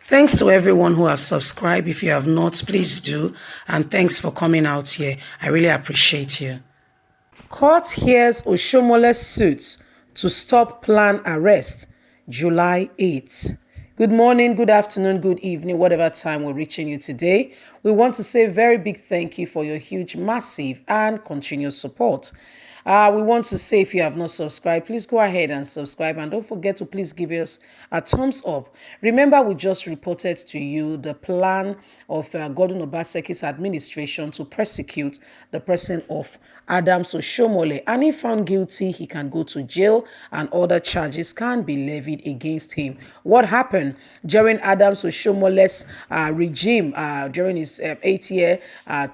Thanks to everyone who have subscribed. If you have not, please do. And thanks for coming out here. I really appreciate you. Court hears Oshiomhole's suit to stop planned arrest, July 8th. Good morning, good afternoon, good evening, whatever time we're reaching you today. We want to say a very big thank you for your huge, massive, and continuous support. We want to say if you have not subscribed, please go ahead and subscribe. And don't forget to please give us a thumbs up. Remember, we just reported to you the plan of Godwin Obaseki's administration to prosecute the person of Adams Oshiomhole, and if found guilty, he can go to jail and other charges can be levied against him. What happened during Adams Oshiomhole's regime, during his 8-year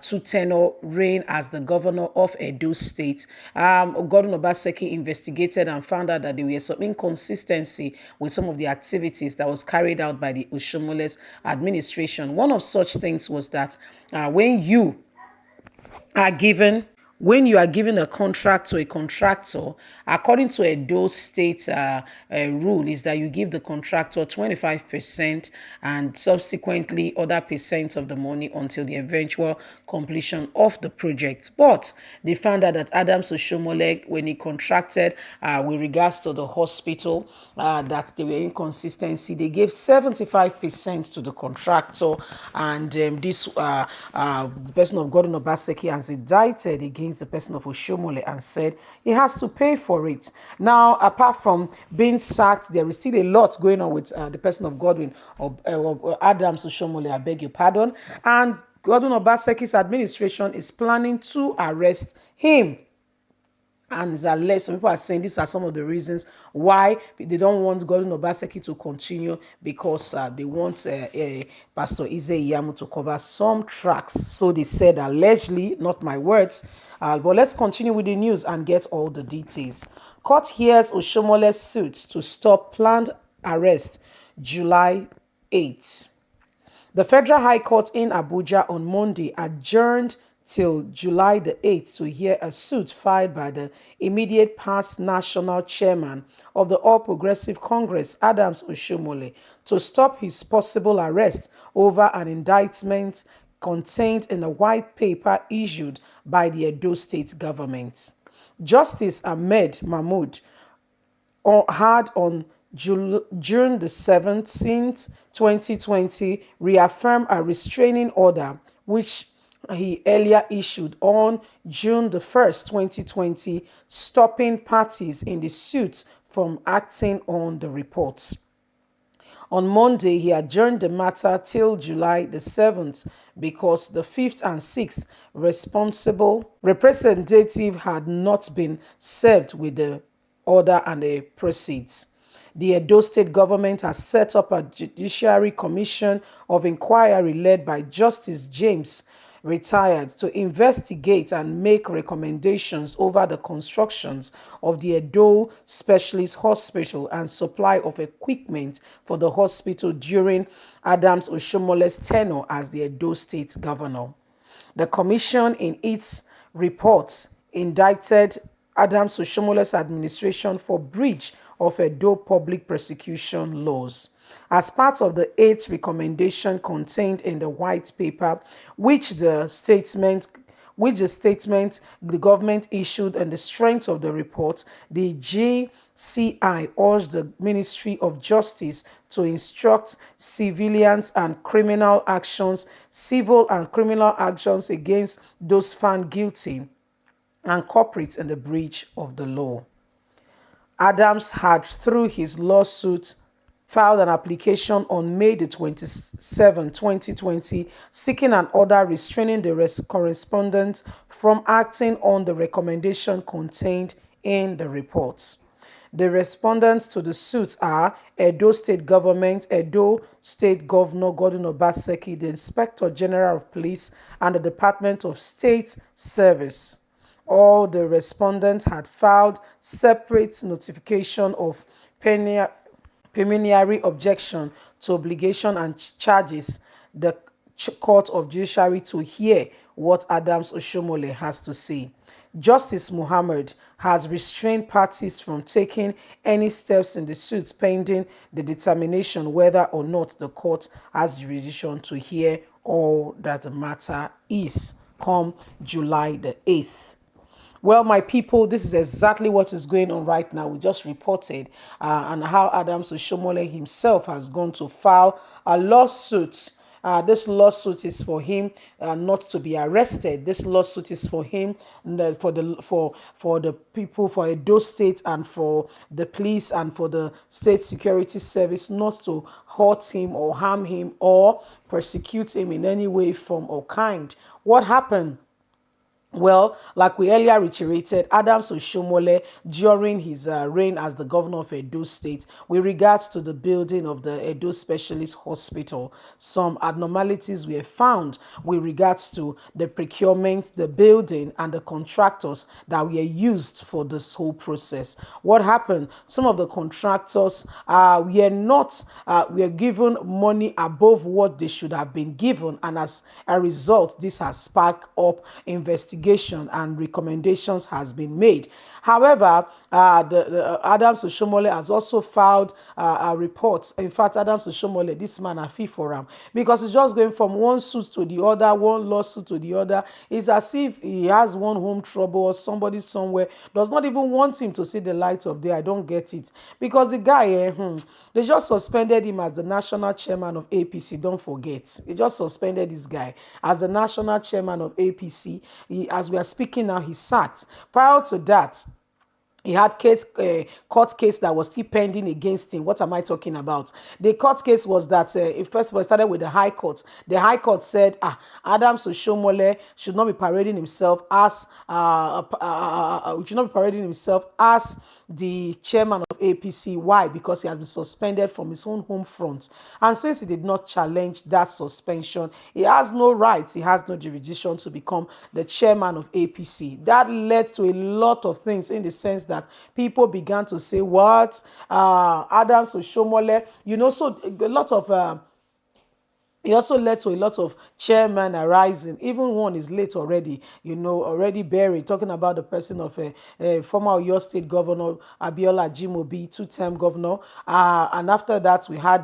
two-tenure reign as the governor of Edo State? Godwin Obaseki investigated and found out that there were some inconsistency with some of the activities that was carried out by the Oshiomhole's administration. One of such things was that are given when you are given a contract to a contractor, according to Edo State rule, is that you give the contractor 25% and subsequently other percent of the money until the eventual completion of the project. But they found out that Adams Oshiomhole, when he contracted with regards to the hospital, that there were inconsistency. They gave 75% to the contractor, and the person of Godwin Obaseki has indicted against the person of Oshiomhole and said he has to pay for it. Now, apart from being sacked, there is still a lot going on with the person of Godwin or Adams Oshiomhole, I beg your pardon, and Godwin Obaseki's administration is planning to arrest him. And it's alleged, some people are saying these are some of the reasons why they don't want Godwin Obaseki to continue, because they want Pastor Ize Iyamu to cover some tracks. So they said allegedly, not my words. But let's continue with the news and get all the details. Court hears Oshiomhole's suit to stop planned arrest, July 8th. The Federal High Court in Abuja on Monday adjourned till July the 8th to hear a suit filed by the immediate past national chairman of the All Progressive Congress, Adams Oshiomhole, to stop his possible arrest over an indictment contained in a white paper issued by the Edo State government. Justice Ahmed Mahmood had on June the 17th, 2020, reaffirmed a restraining order which he earlier issued on June the 1st, 2020, stopping parties in the suit from acting on the reports. On Monday, he adjourned the matter till July the 7th because the 5th and 6th representative had not been served with the order and the proceeds. The Edo State government has set up a judiciary commission of inquiry led by Justice James retired to investigate and make recommendations over the constructions of the Edo Specialist Hospital and supply of equipment for the hospital during Adams Oshiomhole's tenure as the Edo State governor. The commission, in its report, indicted Adams Oshiomhole's administration for breach of Edo public prosecution laws. As part of the 8th recommendation contained in the white paper, which the government issued on the strength of the report, the JCI urged the Ministry of Justice to instruct civil and criminal actions against those found guilty and culprits in the breach of the law. Adams had, through his lawsuit, filed an application on May the 27th, 2020, seeking an order restraining the correspondent from acting on the recommendation contained in the report. The respondents to the suit are Edo State Government, Edo State Governor Godwin Obaseki, the Inspector General of Police, and the Department of State Service. All the respondents had filed separate notification of preliminary objection to obligation and charges the Court of Judiciary to hear what Adams Oshiomhole has to say. Justice Muhammad has restrained parties from taking any steps in the suit pending the determination whether or not the court has jurisdiction to hear all that the matter is come July the 8th. Well, my people, this is exactly what is going on right now. We just reported and how Adams Oshiomhole himself has gone to file a lawsuit. This lawsuit is for him not to be arrested. This lawsuit is for him for the people, for Edo State, and for the police and for the state security service not to hurt him or harm him or persecute him in any way, form, or kind. What happened? Well, like we earlier reiterated, Adams Oshiomhole, during his reign as the governor of Edo State, with regards to the building of the Edo Specialist Hospital, some abnormalities were found with regards to the procurement, the building, and the contractors that were used for this whole process. What happened? Some of the contractors were given money above what they should have been given, and as a result, this has sparked up investigation and recommendations has been made. However, the Adams Oshiomhole has also filed a report. In fact, Adams Oshiomhole, this man, a fee for him because he's just going from one suit to the other, one lawsuit to the other. It's as if he has one home trouble or somebody somewhere does not even want him to see the light of day. I don't get it because the guy, they just suspended him as the national chairman of APC. Don't forget, they just suspended this guy as the national chairman of APC. As we are speaking now, he sat. Prior to that, he had court case that was still pending against him. What am I talking about? The court case was that, first of all, it started with the High Court. The High Court said, Adams should not be parading himself as the chairman of APC. Why? Because he has been suspended from his own home front. And since he did not challenge that suspension, he has no right, he has no jurisdiction to become the chairman of APC. That led to a lot of things in the sense that people began to say, what? Adams Oshiomhole, so a lot of it also led to a lot of chairmen arising. Even one is late already, already buried. Talking about the person of former Oyo State Governor Abiola Ajimobi, two-term governor. And after that, we had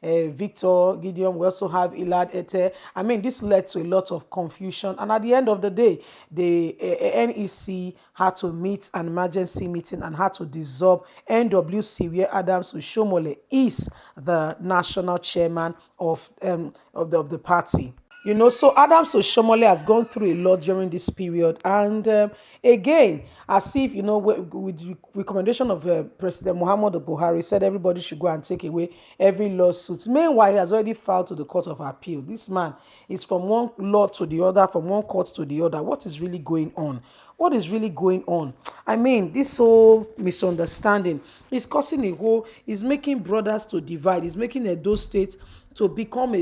Victor Gideon. We also have Ilad Ete. I mean, this led to a lot of confusion. And at the end of the day, the NEC had to meet an emergency meeting and had to dissolve NWC, where Adams Oshiomhole is the national chairman of the party. So Adams Oshiomhole has gone through a lot during this period, and again, as if with recommendation of President Muhammadu Buhari, said everybody should go and take away every lawsuit. Meanwhile, he has already filed to the Court of Appeal. This man is from one law to the other, from one court to the other. What is really going on? What is really going on? I mean, this whole misunderstanding is causing is making brothers to divide. It's making Edo State to become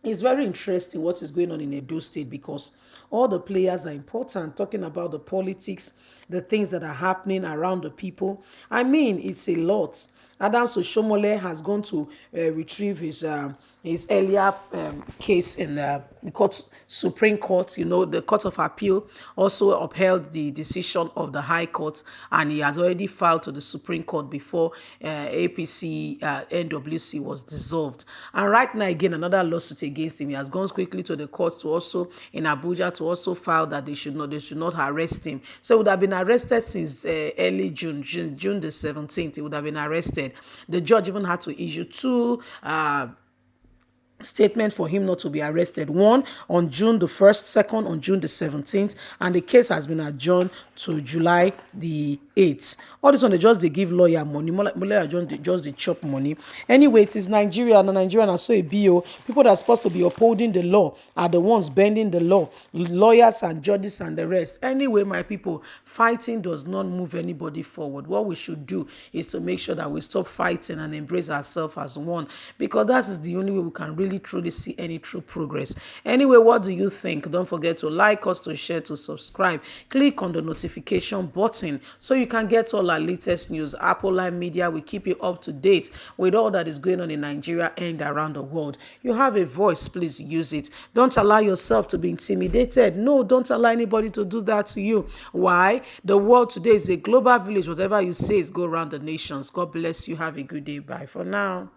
it's very interesting what is going on in Edo State because all the players are important, talking about the politics, the things that are happening around the people. I mean, it's a lot. Adams Oshiomhole has gone to retrieve his earlier case in the Supreme Court. The Court of Appeal also upheld the decision of the High Court, and he has already filed to the Supreme Court before APC NWC was dissolved. And right now, again, another lawsuit against him. He has gone quickly to the court to also in Abuja to also file that they should not arrest him. So he would have been arrested since early June the 17th. He would have been arrested. The judge even had to issue two statement for him not to be arrested. One on June the 1st, second on June the 17th, and the case has been adjourned to July the 8th. All this one, they give lawyer money. Lawyer just they chop money. Anyway, it is Nigeria, and Nigeria and so a BO. People that are supposed to be upholding the law are the ones bending the law. Lawyers and judges and the rest. Anyway, my people, fighting does not move anybody forward. What we should do is to make sure that we stop fighting and embrace ourselves as one, because that is the only way we can really really truly see any true progress. Anyway, what do you think? Don't forget to like us, to share, to subscribe. Click on the notification button so you can get all our latest news. Apple Line Media will keep you up to date with all that is going on in Nigeria and around the world. You have a voice, please use it. Don't allow yourself to be intimidated. No, don't allow anybody to do that to you. Why? The world today is a global village. Whatever you say is go around the nations. God bless you. Have a good day. Bye for now.